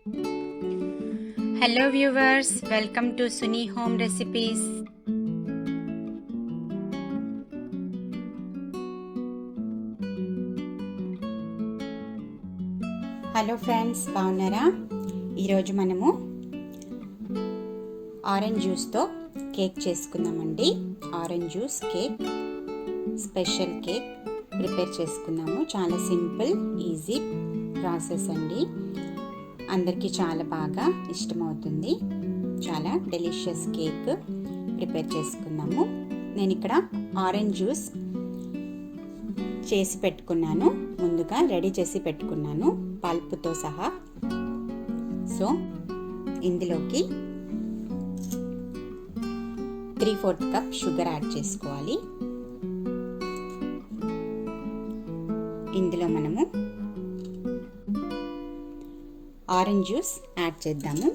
Hello viewers, welcome to Suni Home Recipes. Hello friends, బాగున్నారా? ఈరోజు మనము ఆరెంజ్ జ్యూస్తో కేక్ చేసుకుందామండి. Orange juice cake, special cake prepare చేసుకుందాము. చాలా సింపుల్, ఈజీ ప్రాసెస్ అండి. అందరికీ చాలా బాగా ఇష్టమవుతుంది. చాలా డెలిషియస్ కేక్ ప్రిపేర్ చేసుకుందాము. నేను ఇక్కడ ఆరెంజ్ జ్యూస్ చేసి పెట్టుకున్నాను, ముందుగా రెడీ చేసి పెట్టుకున్నాను పల్పుతో సహా. సో ఇందులోకి 3/4 కప్ షుగర్ యాడ్ చేసుకోవాలి. ఇందులో మనము ఆరెంజ్ జ్యూస్ యాడ్ చేద్దాము.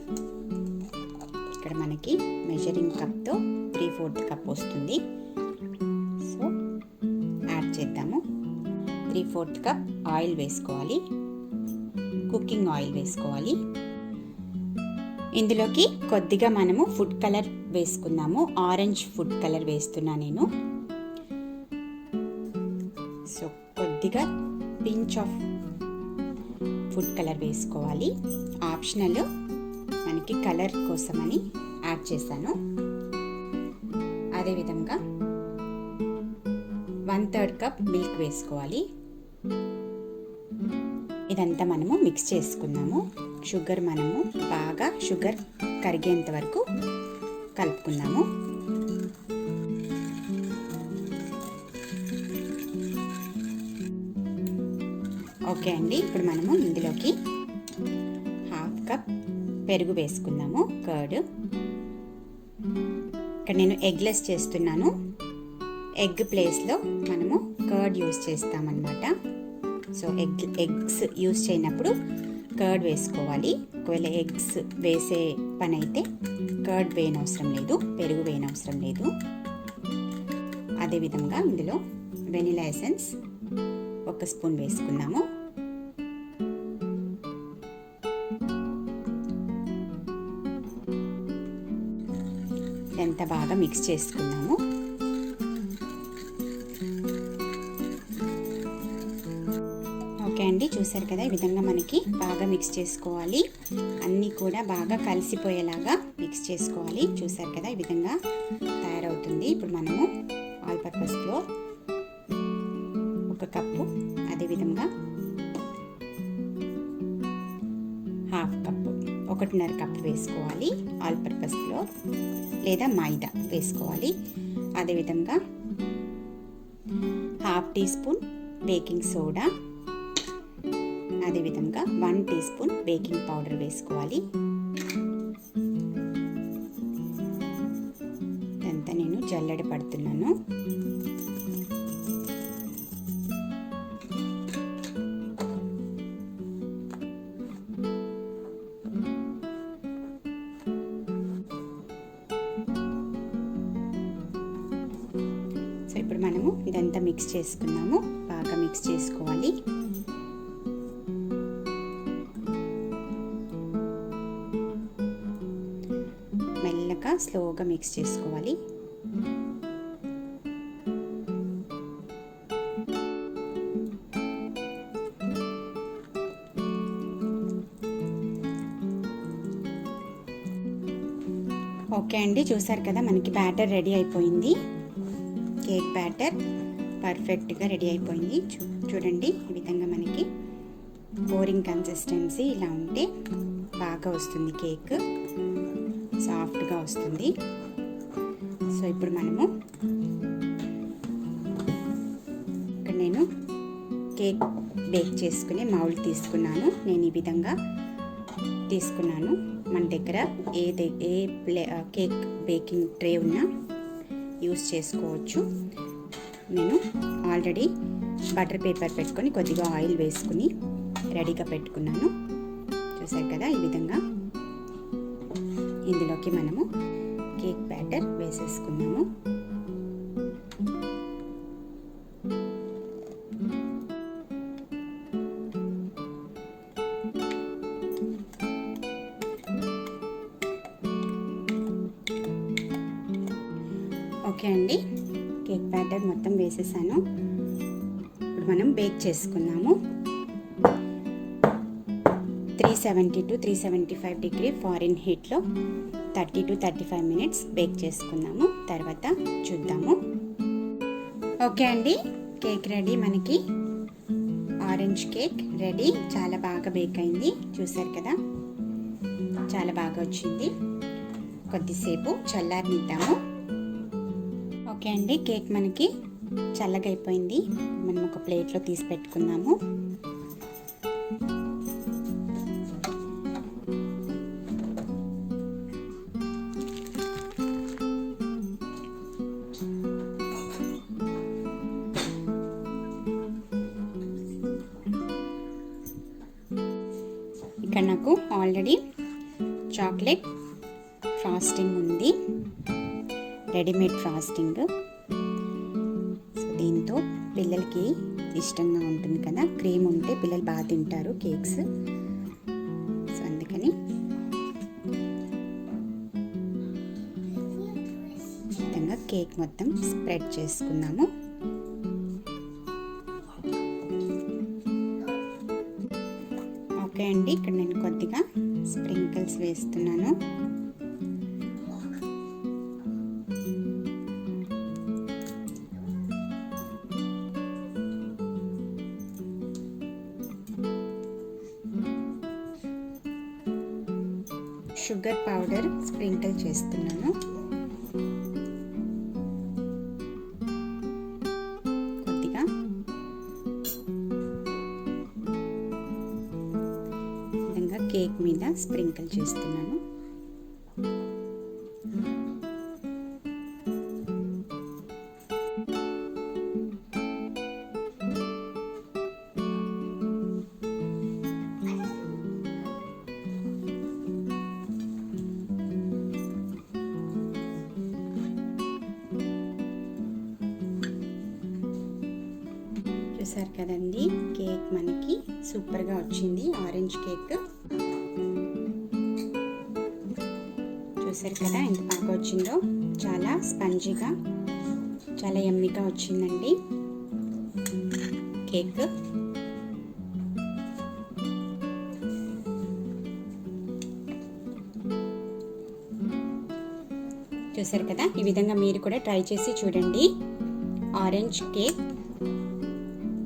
ఇక్కడ మనకి మెజరింగ్ కప్తో 3/4 కప్ వస్తుంది. సో యాడ్ చేద్దాము. 3/4 కప్ ఆయిల్ వేసుకోవాలి, కుకింగ్ ఆయిల్ వేసుకోవాలి. ఇందులోకి కొద్దిగా మనము ఫుడ్ కలర్ వేసుకుందాము. ఆరెంజ్ ఫుడ్ కలర్ వేస్తున్నా నేను. సో కొద్దిగా పించ్ ఆఫ్ ఫుడ్ కలర్ వేసుకోవాలి. ఆప్షనల్, మనకి కలర్ కోసమని యాడ్ చేశాను. అదేవిధంగా 1/3 కప్ మిల్క్ వేసుకోవాలి. ఇదంతా మనము మిక్స్ చేసుకుందాము. షుగర్ మనము బాగా షుగర్ కరిగేంత వరకు కలుపుకుందాము. ఓకే అండి, ఇప్పుడు మనము ఇందులోకి 1/2 కప్ పెరుగు వేసుకుందాము, కర్డ్. ఇక్కడ నేను ఎగ్లెస్ చేస్తున్నాను. ఎగ్ ప్లేస్లో మనము కర్డ్ యూస్ చేస్తామన్నమాట. సో ఎగ్స్ యూస్ చేయనప్పుడు కర్డ్ వేసుకోవాలి. ఒకవేళ ఎగ్స్ వేసే పని అయితే కర్డ్ వేయనవసరం లేదు, పెరుగు వేయనవసరం లేదు. అదేవిధంగా ఇందులో వెనిలా ఎసెన్స్ 1 స్పూన్ వేసుకుందాము. ఎంత బాగా మిక్స్ చేసుకుందాము. ఓకే అండి, చూసారు కదా, ఈ విధంగా మనకి బాగా మిక్స్ చేసుకోవాలి. అన్నీ కూడా బాగా కలిసిపోయేలాగా మిక్స్ చేసుకోవాలి. చూసారు కదా, ఈ విధంగా తయారవుతుంది. ఇప్పుడు మనము ఆల్ పర్పస్ ఫ్లోర్ 1 కప్పు, అదేవిధంగా 1/2 కప్పు, 1.5 కప్పు వేసుకోవాలి. ఆల్ పర్పస్ ఫ్లోర్ లేదా మైదా వేసుకోవాలి. అదేవిధంగా 1/2 టీ స్పూన్ బేకింగ్ సోడా, అదేవిధంగా 1 టీ స్పూన్ బేకింగ్ పౌడర్ వేసుకోవాలి. ఇదంతా నేను జల్లెడ పడుతున్నాను. ఇప్పుడు మనము ఇదంతా మిక్స్ చేసుకున్నాము. బాగా మిక్స్ చేసుకోవాలి. మెల్లగా స్లోగా మిక్స్ చేసుకోవాలి. ఓకే అండి, చూసారు కదా, మనకి బ్యాటర్ రెడీ అయిపోయింది. కేక్ బ్యాటర్ పర్ఫెక్ట్గా రెడీ అయిపోయింది. చూడండి, ఈ విధంగా మనకి పోరింగ్ కన్సిస్టెన్సీ ఇలా ఉంటే బాగా వస్తుంది. కేక్ సాఫ్ట్గా వస్తుంది. సో ఇప్పుడు మనము ఇక్కడ నేను కేక్ బేక్ చేసుకునే మౌల్డ్ తీసుకున్నాను. నేను ఈ విధంగా తీసుకున్నాను. మన దగ్గర కేక్ బేకింగ్ ట్రే ఉన్నా యూస్ చేసుకోవచ్చు. నేను ఆల్రెడీ బటర్ పేపర్ పెట్టుకొని కొద్దిగా ఆయిల్ వేసుకుని రెడీగా పెట్టుకున్నాను. చూసారు కదా, ఈ విధంగా ఇందులోకి మనము కేక్ బ్యాటర్ వేసేసుకున్నాము. ఓకే అండి, కేక్ బ్యాటర్ మొత్తం వేసేసాను. ఇప్పుడు మనం బేక్ చేసుకుందాము. 370 to 375 డిగ్రీ ఫారెన్ హీట్లో 30 to 35 మినిట్స్ బేక్ చేసుకుందాము. తర్వాత చూద్దాము. ఓకే అండి, కేక్ రెడీ. మనకి ఆరెంజ్ కేక్ రెడీ. చాలా బాగా బేక్ అయింది, చూసారు కదా, చాలా బాగా వచ్చింది. కొద్దిసేపు చల్లారనిద్దాము. ఓకే అండి, కేక్ మనకి చల్లగా అయిపోయింది. మనం ఒక ప్లేట్లో తీసి పెట్టుకుందాము. ఇక్కడ నాకు ఆల్రెడీ చాక్లెట్ ఫ్రాస్టింగ్ ఉంది, రెడీమేడ్ ఫ్రాస్టింగ్. సో దీంతో పిల్లలకి ఇష్టంగా ఉంటుంది కదా, క్రీమ్ ఉంటే పిల్లలు బాగా తింటారు కేక్స్. సో అందుకని విధంగా కేక్ మొత్తం స్ప్రెడ్ చేసుకుందాము. ఓకే అండి, ఇక్కడ నేను కొద్దిగా స్ప్రింకిల్స్ వేస్తున్నాను. షుగర్ పౌడర్ స్ప్రింకిల్ చేస్తున్నాను. కొద్దిగా విధంగా కేక్ మీద స్ప్రింకిల్ చేస్తున్నాను. చూసారు కదండి, కేక్ మనకి సూపర్గా వచ్చింది. ఆరెంజ్ కేక్ చూసారు కదా ఎంత బాగా వచ్చిందో. చాలా స్పంజీగా, చాలా యమ్మీగా వచ్చిందండి కేక్. చూసారు కదా, ఈ విధంగా మీరు కూడా ట్రై చేసి చూడండి. ఆరెంజ్ కేక్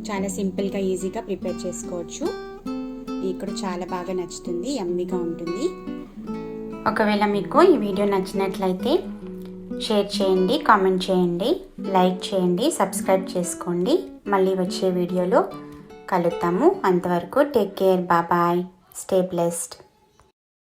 చాలా సింపుల్గా ఈజీగా ప్రిపేర్ చేసుకోవచ్చు. మీకు కూడా చాలా బాగా నచ్చుతుంది, యమ్మీగా ఉంటుంది. ఒకవేళ మీకు ఈ వీడియో నచ్చినట్లయితే షేర్ చేయండి, కామెంట్ చేయండి, లైక్ చేయండి, సబ్స్క్రైబ్ చేసుకోండి. మళ్ళీ వచ్చే వీడియోలో కలుద్దాము. అంతవరకు take care, bye, stay blessed.